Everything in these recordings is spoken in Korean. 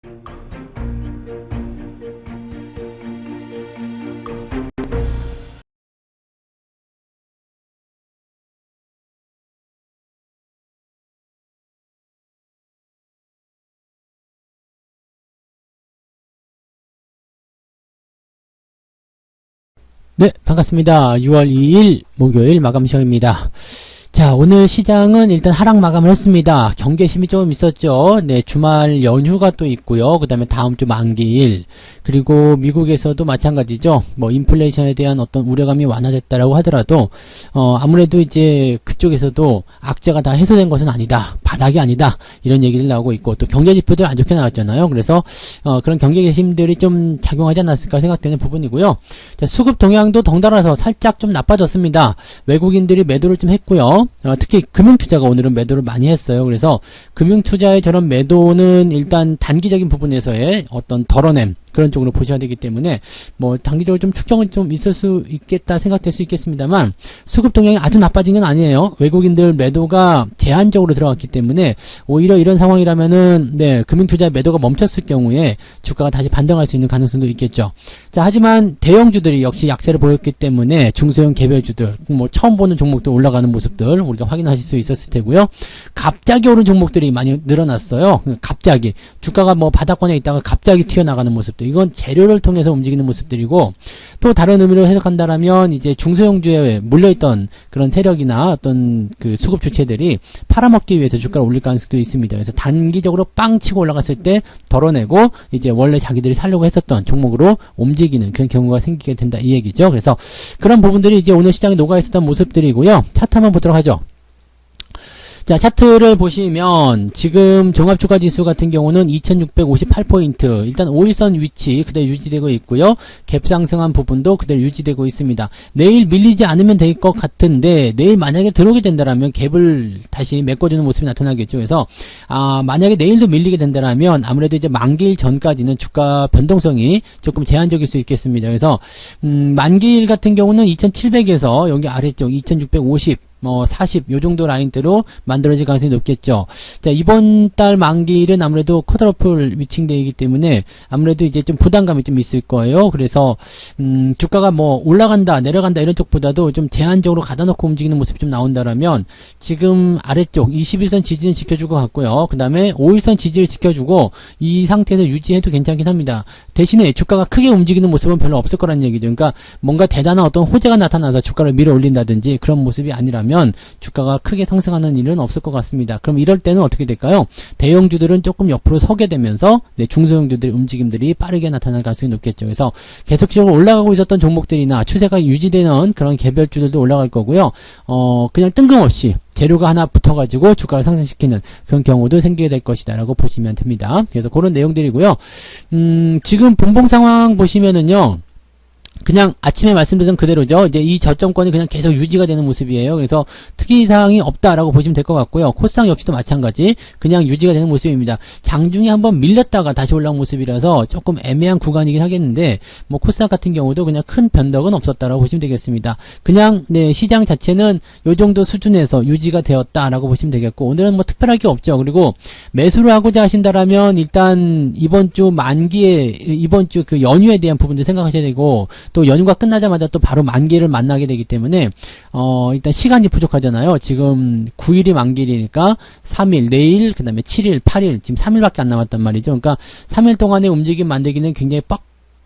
네, 반갑습니다. 6월 2일 목요일 마감 시간입니다. 자, 오늘 시장은 일단 하락 마감을 했습니다. 경계심이 조금 있었죠. 네, 주말 연휴가 또 있고요. 그 다음에 다음 주 만기일, 그리고 미국에서도 마찬가지죠. 뭐 인플레이션에 대한 어떤 우려감이 완화됐다라고 하더라도 아무래도 이제 그쪽에서도 악재가 다 해소된 것은 아니다, 바닥이 아니다, 이런 얘기들 나오고 있고, 또 경제 지표들 안 좋게 나왔잖아요. 그래서 그런 경계심들이 좀 작용하지 않았을까 생각되는 부분이고요. 자, 수급 동향도 덩달아서 살짝 좀 나빠졌습니다. 외국인들이 매도를 좀 했고요. 특히 금융투자가 오늘은 매도를 많이 했어요. 그래서 금융투자의 저런 매도는 일단 단기적인 부분에서의 어떤 덜어냄, 그런 쪽으로 보셔야 되기 때문에 뭐 단기적으로 좀 축정은 좀 있을 수 있겠다 생각될 수 있겠습니다만, 수급 동향이 아주 나빠진 건 아니에요. 외국인들 매도가 제한적으로 들어갔기 때문에 오히려 이런 상황이라면은 네, 금융투자 매도가 멈췄을 경우에 주가가 다시 반등할 수 있는 가능성도 있겠죠. 자, 하지만 대형주들이 역시 약세를 보였기 때문에 중소형 개별주들, 뭐 처음 보는 종목들 올라가는 모습들 우리가 확인하실 수 있었을 테고요. 갑자기 오른 종목들이 많이 늘어났어요. 갑자기 주가가 뭐 바닥권에 있다가 갑자기 튀어나가는 모습, 이건 재료를 통해서 움직이는 모습들이고, 또 다른 의미로 해석한다라면 이제 중소형주에 물려있던 그런 세력이나 어떤 그 수급 주체들이 팔아먹기 위해서 주가를 올릴 가능성도 있습니다. 그래서 단기적으로 빵 치고 올라갔을 때 덜어내고 이제 원래 자기들이 살려고 했었던 종목으로 움직이는 그런 경우가 생기게 된다, 이 얘기죠. 그래서 그런 부분들이 이제 오늘 시장에 녹아있었던 모습들이고요. 차트 한번 보도록 하죠. 자, 차트를 보시면 지금 종합주가지수 같은 경우는 2658포인트, 일단 5일선 위치 그대로 유지되고 있고요. 갭 상승한 부분도 그대로 유지되고 있습니다. 내일 밀리지 않으면 될 것 같은데, 내일 만약에 들어오게 된다라면 갭을 다시 메꿔주는 모습이 나타나겠죠. 그래서 만약에 내일도 밀리게 된다라면 아무래도 이제 만기일 전까지는 주가 변동성이 조금 제한적일 수 있겠습니다. 그래서 만기일 같은 경우는 2700에서 여기 아래쪽 2650, 40, 요 정도 라인대로 만들어질 가능성이 높겠죠. 자, 이번 달 만기일은 아무래도 컷오프를 위칭되기 때문에 아무래도 이제 좀 부담감이 좀 있을 거예요. 그래서, 주가가 뭐 올라간다, 내려간다 이런 쪽보다도 좀 제한적으로 가다놓고 움직이는 모습이 좀 나온다라면 지금 아래쪽 21선 지지는 지켜줄 것 같고요. 그 다음에 5일선 지지를 지켜주고 이 상태에서 유지해도 괜찮긴 합니다. 대신에 주가가 크게 움직이는 모습은 별로 없을 거란 얘기죠. 그러니까 뭔가 대단한 어떤 호재가 나타나서 주가를 밀어 올린다든지 그런 모습이 아니라면 주가가 크게 상승하는 일은 없을 것 같습니다. 그럼 이럴 때는 어떻게 될까요? 대형주들은 조금 옆으로 서게 되면서 중소형주들의 움직임들이 빠르게 나타날 가능성이 높겠죠. 그래서 계속적으로 올라가고 있었던 종목들이나 추세가 유지되는 그런 개별주들도 올라갈 거고요. 그냥 뜬금없이 재료가 하나 붙어가지고 주가를 상승시키는 그런 경우도 생기게 될 것이다 라고 보시면 됩니다. 그래서 그런 내용들이고요. 지금 분봉 상황 보시면은요, 그냥 아침에 말씀드린 그대로죠. 이제 이 저점권이 그냥 계속 유지가 되는 모습이에요. 그래서 특이사항이 없다라고 보시면 될 것 같고요. 코스닥 역시도 마찬가지 그냥 유지가 되는 모습입니다. 장중에 한번 밀렸다가 다시 올라온 모습이라서 조금 애매한 구간이긴 하겠는데, 뭐 코스닥 같은 경우도 그냥 큰 변덕은 없었다라고 보시면 되겠습니다. 그냥 네, 시장 자체는 요 정도 수준에서 유지가 되었다라고 보시면 되겠고, 오늘은 뭐 특별할 게 없죠. 그리고 매수를 하고자 하신다라면 일단 이번 주 만기에, 이번 주 그 연휴에 대한 부분들 생각하셔야 되고, 또 연휴가 끝나자마자 또 바로 만기를 만나게 되기 때문에 일단 시간이 부족하잖아요. 지금 9일이 만기일이니까 3일, 내일, 그 다음에 7일, 8일, 지금 3일밖에 안 남았단 말이죠. 그러니까 3일 동안의 움직임 만들기는 굉장히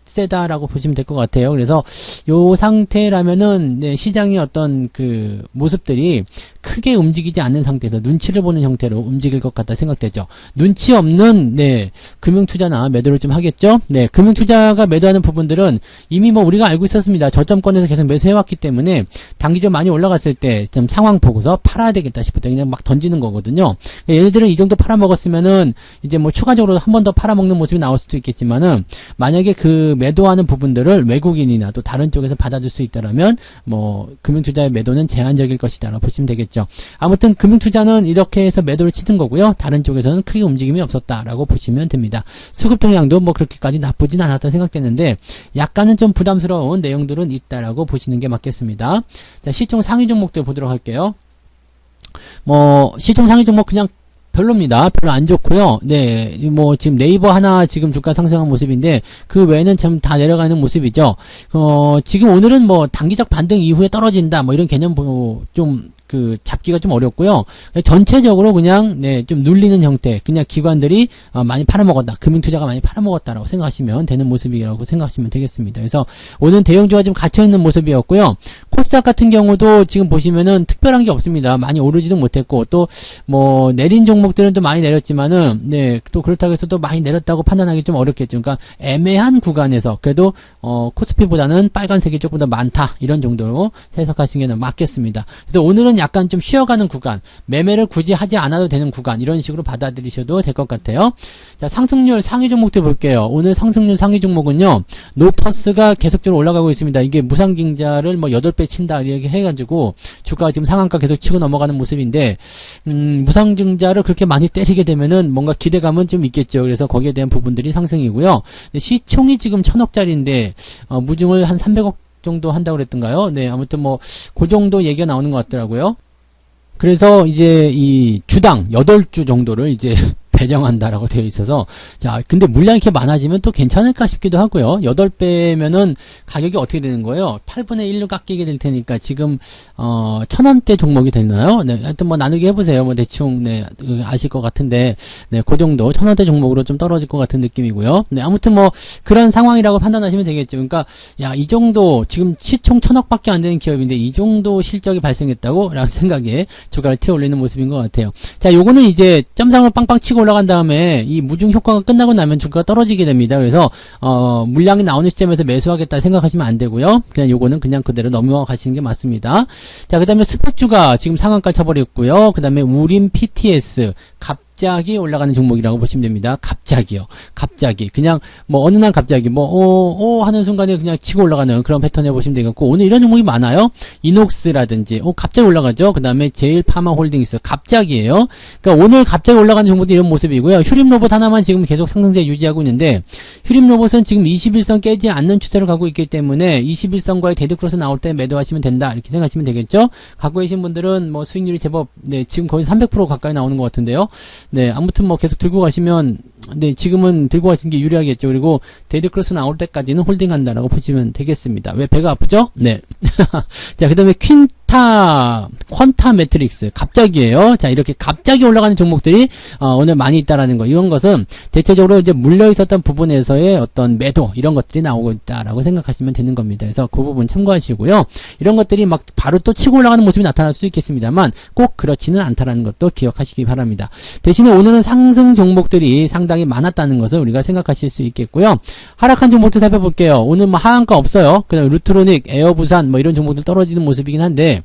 세다라고 보시면 될 것 같아요. 그래서 요 상태라면은 네, 시장의 어떤 그 모습들이 크게 움직이지 않는 상태에서 눈치를 보는 형태로 움직일 것 같다 생각되죠. 눈치 없는 네, 금융투자나 매도를 좀 하겠죠. 네, 금융투자가 매도하는 부분들은 이미 뭐 우리가 알고 있었습니다. 저점권에서 계속 매수해왔기 때문에 단기적으로 많이 올라갔을 때 좀 상황 보고서 팔아야 되겠다 싶을 때 그냥 막 던지는 거거든요. 얘네들은 이 정도 팔아먹었으면은 이제 뭐 추가적으로 한 번 더 팔아먹는 모습이 나올 수도 있겠지만은, 만약에 그 매도하는 부분들을 외국인이나 또 다른 쪽에서 받아줄 수 있다라면 뭐 금융투자의 매도는 제한적일 것이다라고 보시면 되겠죠. 아무튼 금융투자는 이렇게 해서 매도를 치는 거고요. 다른 쪽에서는 크게 움직임이 없었다라고 보시면 됩니다. 수급 동향도 뭐 그렇게까지 나쁘진 않았다 생각되는데 약간은 좀 부담스러운 내용들은 있다라고 보시는 게 맞겠습니다. 자, 시총 상위 종목들 보도록 할게요. 뭐 시총 상위 종목 그냥 별로입니다. 별로 안 좋고요. 네, 뭐 지금 네이버 하나 지금 주가 상승한 모습인데 그 외에는 참 다 내려가는 모습이죠. 지금 오늘은 뭐 단기적 반등 이후에 떨어진다 뭐 이런 개념 좀 잡기가 좀 어렵고요. 전체적으로 그냥 좀 눌리는 형태, 그냥 기관들이 많이 팔아먹었다, 금융투자가 많이 팔아먹었다라고 생각하시면 되는 모습이라고 생각하시면 되겠습니다. 그래서 오늘 대형주가 좀 갇혀있는 모습이었고요. 코스닥 같은 경우도 지금 보시면은 특별한 게 없습니다. 많이 오르지도 못했고 또 뭐 내린 종목들은 또 많이 내렸지만은 또 그렇다고 해서 또 많이 내렸다고 판단하기 좀 어렵겠죠. 그러니까 애매한 구간에서 그래도 코스피보다는 빨간색이 조금 더 많다 이런 정도로 해석하시는 게 맞겠습니다. 그래서 오늘은 약간 좀 쉬어가는 구간, 매매를 굳이 하지 않아도 되는 구간, 이런 식으로 받아들이셔도 될 것 같아요. 자, 상승률 상위 종목들 볼게요. 오늘 상승률 상위 종목은요, 노터스가 계속적으로 올라가고 있습니다. 이게 무상증자를 뭐 8배 친다 이렇게 해가지고 주가가 지금 상한가 계속 치고 넘어가는 모습인데, 무상증자를 그렇게 많이 때리게 되면은 뭔가 기대감은 좀 있겠죠. 그래서 거기에 대한 부분들이 상승이고요. 시총이 지금 1000억짜리인데 무증을 한 300억 정도 한다고 그랬던가요? 네, 아무튼 뭐 그 정도 얘기가 나오는 것 같더라고요. 그래서 이제 이 주당 8주 정도를 이제 배정한다라고 되어 있어서, 자, 근데 물량이 이렇게 많아지면 또 괜찮을까 싶기도 하고요. 8배면은 가격이 어떻게 되는 거예요? 8분의 1로 깎이게 될 테니까 지금 1000원대 종목이 되나요? 네, 하여튼 뭐 나누기 해보세요. 뭐 대충 아실 것 같은데, 그 정도 1000원대 종목으로 좀 떨어질 것 같은 느낌이고요. 네, 아무튼 뭐 그런 상황이라고 판단하시면 되겠죠. 그러니까 야, 이 정도 지금 시총 1000억밖에 안 되는 기업인데 이 정도 실적이 발생했다고? 라는 생각에 주가를 튀어 올리는 모습인 것 같아요. 자, 요거는 이제 점상을 빵빵 치고 올라간 다음에 이 무중 효과가 끝나고 나면 주가가 떨어지게 됩니다. 그래서 물량이 나오는 시점에서 매수하겠다 생각하시면 안 되고요. 그냥 요거는 그냥 그대로 넘어가시는 게 맞습니다. 자, 그 다음에 스펙주가 지금 상한가 쳐버렸고요. 그 다음에 우림 PTS 갑자기 올라가는 종목이라고 보시면 됩니다. 갑자기요. 갑자기. 그냥 뭐 어느 날 갑자기 하는 순간에 그냥 치고 올라가는 그런 패턴을 보시면 되겠고, 오늘 이런 종목이 많아요. 이녹스라든지 갑자기 올라가죠. 그 다음에 제일파마홀딩스 갑자기예요. 그러니까 오늘 갑자기 올라가는 종목도 이런 모습이고요. 휴림로봇 하나만 지금 계속 상승세 유지하고 있는데, 휴림로봇은 지금 21선 깨지 않는 추세로 가고 있기 때문에 21선과의 데드크로스 나올 때 매도하시면 된다 이렇게 생각하시면 되겠죠. 갖고 계신 분들은 뭐 수익률이 제법 지금 거의 300% 가까이 나오는 것 같은데요. 네, 아무튼 뭐 계속 들고 가시면, 지금은 들고 가시는 게 유리하겠죠. 그리고 데드크로스 나올 때까지는 홀딩한다라고 보시면 되겠습니다. 왜 배가 아프죠? 네. 자, 그 다음에 퀀타 매트릭스 갑자기예요. 자, 이렇게 갑자기 올라가는 종목들이 오늘 많이 있다라는 거, 이런 것은 대체적으로 이제 물려 있었던 부분에서의 어떤 매도 이런 것들이 나오고 있다라고 생각하시면 되는 겁니다. 그래서 그 부분 참고하시고요. 이런 것들이 막 바로 또 치고 올라가는 모습이 나타날 수 있겠습니다만 꼭 그렇지는 않다라는 것도 기억하시기 바랍니다. 대신에 오늘은 상승 종목들이 상당히 많았다는 것을 우리가 생각하실 수 있겠고요. 하락한 종목들 살펴볼게요. 오늘 뭐 하한가 없어요. 그다음 루트로닉, 에어부산 뭐 이런 종목들 떨어지는 모습이긴 한데,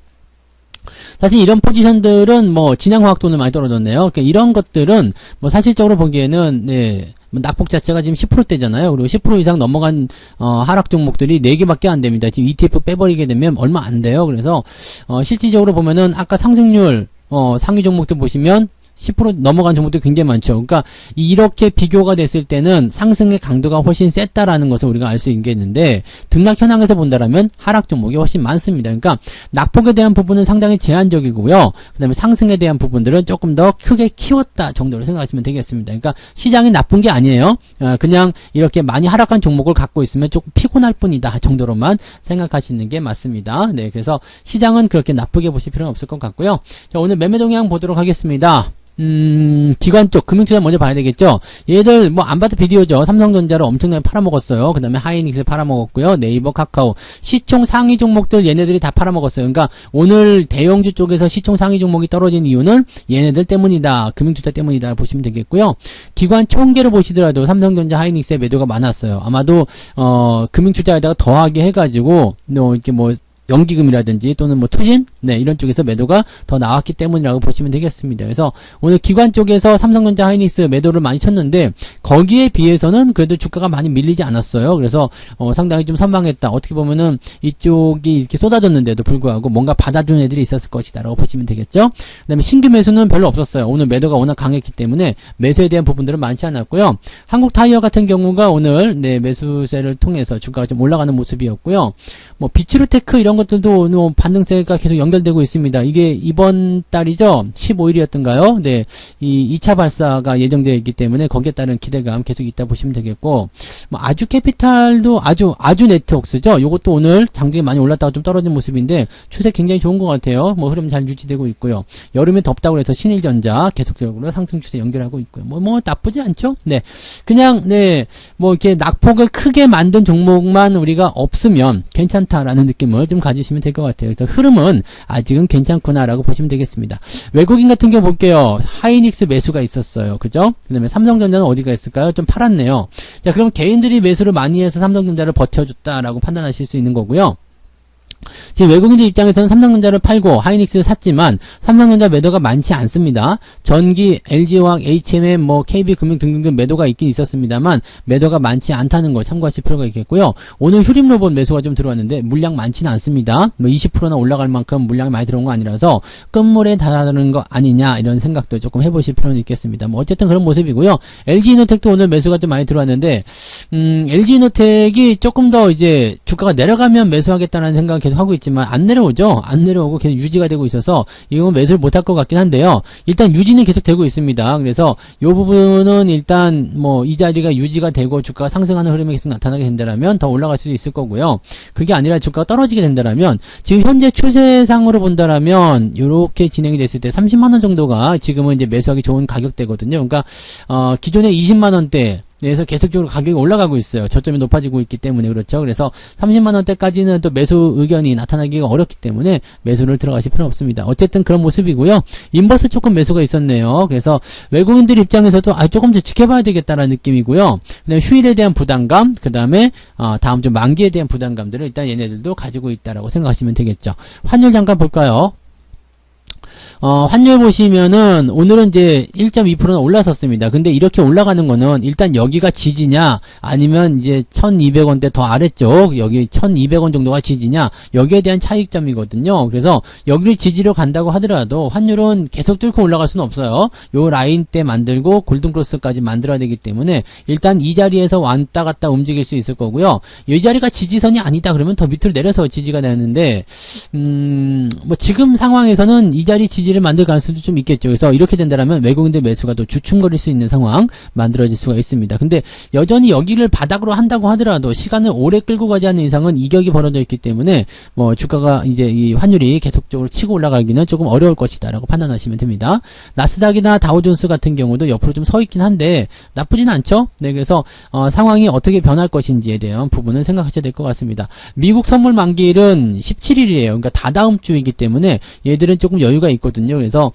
사실 이런 포지션들은 뭐 진양화학도 오늘 많이 떨어졌네요. 그러니까 이런 것들은 뭐 사실적으로 보기에는 뭐 낙폭 자체가 지금 10%대잖아요. 그리고 10% 이상 넘어간 하락 종목들이 4개밖에 안 됩니다. 지금 ETF 빼버리게 되면 얼마 안 돼요. 그래서 실질적으로 보면은 아까 상승률 상위 종목들 보시면 10% 넘어간 종목도 굉장히 많죠. 그러니까 이렇게 비교가 됐을 때는 상승의 강도가 훨씬 셌다라는 것을 우리가 알 수 있겠는데, 등락 현황에서 본다라면 하락 종목이 훨씬 많습니다. 그러니까 낙폭에 대한 부분은 상당히 제한적이고요. 그 다음에 상승에 대한 부분들은 조금 더 크게 키웠다 정도로 생각하시면 되겠습니다. 그러니까 시장이 나쁜 게 아니에요. 그냥 이렇게 많이 하락한 종목을 갖고 있으면 조금 피곤할 뿐이다 정도로만 생각하시는 게 맞습니다. 네, 그래서 시장은 그렇게 나쁘게 보실 필요는 없을 것 같고요. 자, 오늘 매매 동향 보도록 하겠습니다. 기관 쪽, 금융투자 먼저 봐야 되겠죠? 얘들, 뭐, 안 봐도 비디오죠. 삼성전자를 엄청나게 팔아먹었어요. 그 다음에 하이닉스 팔아먹었고요. 네이버, 카카오. 시총 상위 종목들 얘네들이 다 팔아먹었어요. 그러니까 오늘 대형주 쪽에서 시총 상위 종목이 떨어진 이유는 얘네들 때문이다. 금융투자 때문이다. 보시면 되겠고요. 기관 총계로 보시더라도 삼성전자, 하이닉스의 매도가 많았어요. 아마도, 금융투자에다가 더하게 해가지고, 이렇게 뭐, 연기금이라든지 또는 뭐 투신 이런 쪽에서 매도가 더 나왔기 때문이라고 보시면 되겠습니다. 그래서 오늘 기관 쪽에서 삼성전자 하이닉스 매도를 많이 쳤는데 거기에 비해서는 그래도 주가가 많이 밀리지 않았어요. 그래서 상당히 좀 선방했다. 어떻게 보면은 이쪽이 이렇게 쏟아졌는데도 불구하고 뭔가 받아준 애들이 있었을 것이다 라고 보시면 되겠죠. 그 다음에 신규 매수는 별로 없었어요. 오늘 매도가 워낙 강했기 때문에 매수에 대한 부분들은 많지 않았고요. 한국타이어 같은 경우가 오늘 매수세를 통해서 주가가 좀 올라가는 모습이었고요. 뭐 비츠루테크 이런 것들도 뭐 반등세가 계속 연결되고 있습니다. 이게 이번 달이죠. 15일이었던가요? 네. 이 2차 발사가 예정되어 있기 때문에 거기에 따른 기대감 계속 있다 보시면 되겠고, 뭐 아주 캐피탈도 아주 네트웍스죠. 요것도 오늘 장중에 많이 올랐다가 좀 떨어진 모습인데 추세 굉장히 좋은 것 같아요. 뭐 흐름 잘 유지되고 있고요. 여름에 덥다고 해서 신일전자 계속적으로 상승 추세 연결하고 있고요. 뭐 나쁘지 않죠? 네. 그냥 네. 뭐 이렇게 낙폭을 크게 만든 종목만 우리가 없으면 괜찮다라는 느낌을 좀 가지시면 될 것 같아요. 그래서 흐름은 아직은 괜찮구나라고 보시면 되겠습니다. 외국인 같은 경우 볼게요. 하이닉스 매수가 있었어요. 그죠? 그 다음에 삼성전자는 어디가 있을까요? 좀 팔았네요. 자, 그럼 개인들이 매수를 많이 해서 삼성전자를 버텨줬다라고 판단하실 수 있는 거고요. 지금 외국인들 입장에서는 삼성전자를 팔고 하이닉스를 샀지만 삼성전자 매도가 많지 않습니다. 전기, LG화학, HMM, 뭐 KB금융 등등 매도가 있긴 있었습니다만 매도가 많지 않다는 걸 참고하실 필요가 있겠고요. 오늘 휴림로봇 매수가 좀 들어왔는데 물량 많지는 않습니다. 뭐 20%나 올라갈 만큼 물량이 많이 들어온 거 아니라서 끝물에 달하는 거 아니냐 이런 생각도 조금 해보실 필요는 있겠습니다. 뭐 어쨌든 그런 모습이고요. LG이노텍도 오늘 매수가 좀 많이 들어왔는데 LG이노텍이 조금 더 이제 주가가 내려가면 매수하겠다는 생각을 계속 하고 있지만 안 내려오죠. 안 내려오고 계속 유지가 되고 있어서 이건 매수를 못할 것 같긴 한데요. 일단 유지는 계속 되고 있습니다. 그래서 이 부분은 일단 뭐 이 자리가 유지가 되고 주가가 상승하는 흐름이 계속 나타나게 된다면 더 올라갈 수도 있을 거고요. 그게 아니라 주가가 떨어지게 된다면 지금 현재 추세상으로 본다라면 이렇게 진행이 됐을 때 30만 원 정도가 지금은 이제 매수하기 좋은 가격대거든요. 그러니까 기존에 20만 원대 그래서 계속적으로 가격이 올라가고 있어요. 저점이 높아지고 있기 때문에 그렇죠. 그래서 30만원대까지는 또 매수 의견이 나타나기가 어렵기 때문에 매수를 들어가실 필요는 없습니다. 어쨌든 그런 모습이고요. 인버스 조금 매수가 있었네요. 그래서 외국인들 입장에서도 조금 더 지켜봐야 되겠다라는 느낌이고요. 그다음에 휴일에 대한 부담감, 그 다음에 다음 주 만기에 대한 부담감들을 일단 얘네들도 가지고 있다라고 생각하시면 되겠죠. 환율 잠깐 볼까요? 환율 보시면은 오늘은 이제 1.2%는 올라섰습니다. 근데 이렇게 올라가는 거는 일단 여기가 지지냐 아니면 이제 1200원대 더 아래쪽 여기 1200원 정도가 지지냐 여기에 대한 차익점이거든요. 그래서 여기를 지지로 간다고 하더라도 환율은 계속 뚫고 올라갈 수는 없어요. 요 라인 때 만들고 골든크로스까지 만들어야 되기 때문에 일단 이 자리에서 왔다 갔다 움직일 수 있을 거고요. 이 자리가 지지선이 아니다 그러면 더 밑으로 내려서 지지가 되는데 뭐 지금 상황에서는 이 자리 지지를 만들 가능성도 좀 있겠죠. 그래서 이렇게 된다면 외국인들 매수가 또 주춤거릴 수 있는 상황 만들어질 수가 있습니다. 근데 여전히 여기를 바닥으로 한다고 하더라도 시간을 오래 끌고 가지 않는 이상은 이격이 벌어져 있기 때문에 뭐 주가가 이제 이 환율이 계속적으로 치고 올라가기는 조금 어려울 것이다라고 판단하시면 됩니다. 나스닥이나 다우존스 같은 경우도 옆으로 좀 서 있긴 한데 나쁘진 않죠. 네, 그래서 상황이 어떻게 변할 것인지에 대한 부분은 생각하셔야 될 것 같습니다. 미국 선물 만기일은 17일이에요. 그러니까 다다음 주이기 때문에 얘들은 조금 여유가 있거든요. 그래서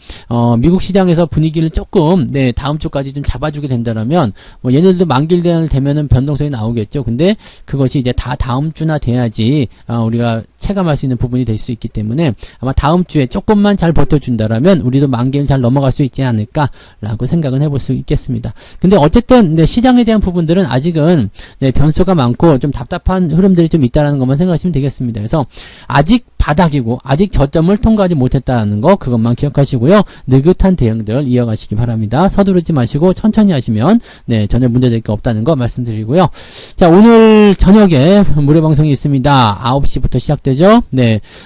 미국 시장에서 분위기를 조금 다음 주까지 좀 잡아주게 된다면 뭐 얘네들도 만기일 되면은 변동성이 나오겠죠. 근데 그것이 이제 다 다음 주나 돼야지 우리가 체감할 수 있는 부분이 될 수 있기 때문에 아마 다음 주에 조금만 잘 버텨준다라면 우리도 만기일 잘 넘어갈 수 있지 않을까라고 생각은 해볼 수 있겠습니다. 근데 어쨌든 시장에 대한 부분들은 아직은 변수가 많고 좀 답답한 흐름들이 좀 있다는 것만 생각하시면 되겠습니다. 그래서 아직 바닥이고 아직 저점을 통과하지 못했다는 거 그것만 기억하시고요. 느긋한 대응들 이어가시기 바랍니다. 서두르지 마시고 천천히 하시면 전혀 문제될 게 없다는 거 말씀드리고요. 자, 오늘 저녁에 무료 방송이 있습니다. 9시부터 시작되죠.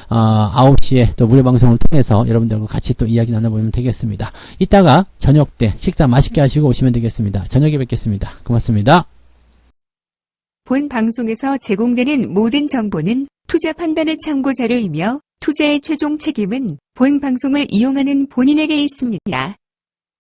9시에 또 무료 방송을 통해서 여러분들과 같이 또 이야기 나눠보면 되겠습니다. 이따가 저녁 때 식사 맛있게 하시고 오시면 되겠습니다. 저녁에 뵙겠습니다. 고맙습니다. 본 방송에서 제공되는 모든 정보는 투자 판단의 참고 자료이며 투자의 최종 책임은 본 방송을 이용하는 본인에게 있습니다.